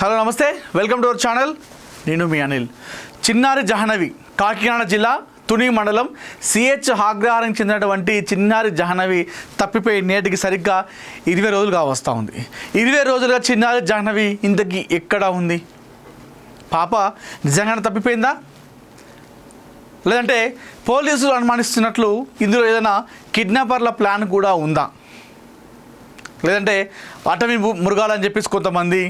Hello నమస్తే, welcome to our channel. నేను మీ అనిల్. చిన్నారి జహనవి కాకినాడ జిల్లా తుని మండలం సిహెచ్ అగ్రహారానికి చెందినటువంటి చిన్నారి జహనవి తప్పిపోయి నేటికి సరిగ్గా 20 రోజులుగా వస్తూ ఉంది. 20 రోజులుగా చిన్నారి జహనవి ఇంతకీ ఎక్కడ ఉంది? పాప నిజంగానే తప్పిపోయిందా, లేదంటే పోలీసులు అనుమానిస్తున్నట్లు ఇందులో ఏదైనా కిడ్నాపర్ల ప్లాన్ కూడా ఉందా, లేదంటే అటవీ మృగాలని చెప్పేసి కొంతమంది,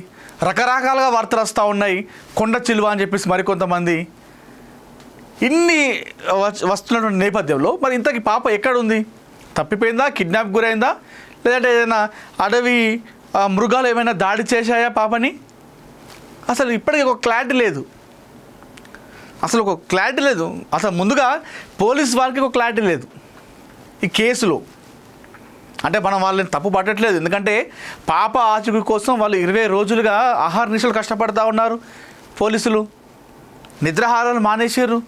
రకరకాలుగా వార్తలు వస్తూ ఉన్నాయి, కొండ చిలువ అని చెప్పేసి మరికొంతమంది, ఇన్ని వస్తున్నటువంటి నేపథ్యంలో మరి ఇంతకీ పాప ఎక్కడుంది? తప్పిపోయిందా, కిడ్నాప్ గురైందా, లేదంటే ఏదైనా అడవి మృగాలు ఏమైనా దాడి చేశాయా పాపని? అసలు ఇప్పటికీ ఒక క్లారిటీ లేదు. అసలు ముందుగా పోలీస్ వారికి ఒక క్లారిటీ లేదు ఈ కేసులో. అంటే మనం వాళ్ళని తప్పు పట్టట్లేదు, ఎందుకంటే పాప ఆచూకీ కోసం వాళ్ళు 20 రోజులుగా నిశలు కష్టపడుతూ ఉన్నారు. పోలీసులు నిద్రాహారాలు మానేసారు.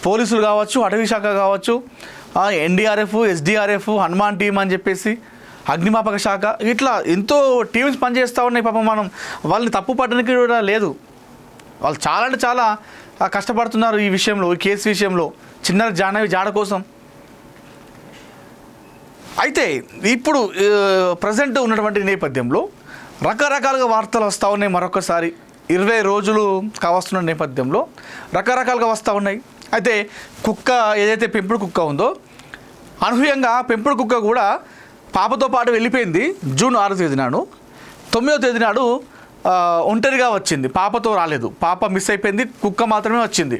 పోలీసులు కావచ్చు, అటవీ శాఖ కావచ్చు, ఎన్డీఆర్ఎఫ్, ఎస్డీఆర్ఎఫ్, హనుమాన్ టీం అని చెప్పేసి, అగ్నిమాపక శాఖ, ఇట్లా ఎంతో టీమ్స్ పనిచేస్తూ ఉన్నాయి. పాపం మనం వాళ్ళని తప్పు పట్టడానికి కూడా లేదు. వాళ్ళు చాలా అంటే చాలా కష్టపడుతున్నారు ఈ విషయంలో, ఈ కేసు విషయంలో, చిన్నారి జహనవి జాడ కోసం. అయితే ఇప్పుడు ప్రజెంట్ ఉన్నటువంటి నేపథ్యంలో రకరకాలుగా వార్తలు వస్తూ ఉన్నాయి. మరొకసారి 20 రోజులు కావస్తున్న నేపథ్యంలో రకరకాలుగా వస్తూ ఉన్నాయి. అయితే కుక్క ఏదైతే పెంపుడు కుక్క ఉందో, అనూహ్యంగా పెంపుడు కుక్క కూడా పాపతో పాటు వెళ్ళిపోయింది. జూన్ 6వ తేదీ నాడు. 9వ తేదీ నాడు ఒంటరిగా వచ్చింది, పాపతో రాలేదు. పాప మిస్ అయిపోయింది, కుక్క మాత్రమే వచ్చింది.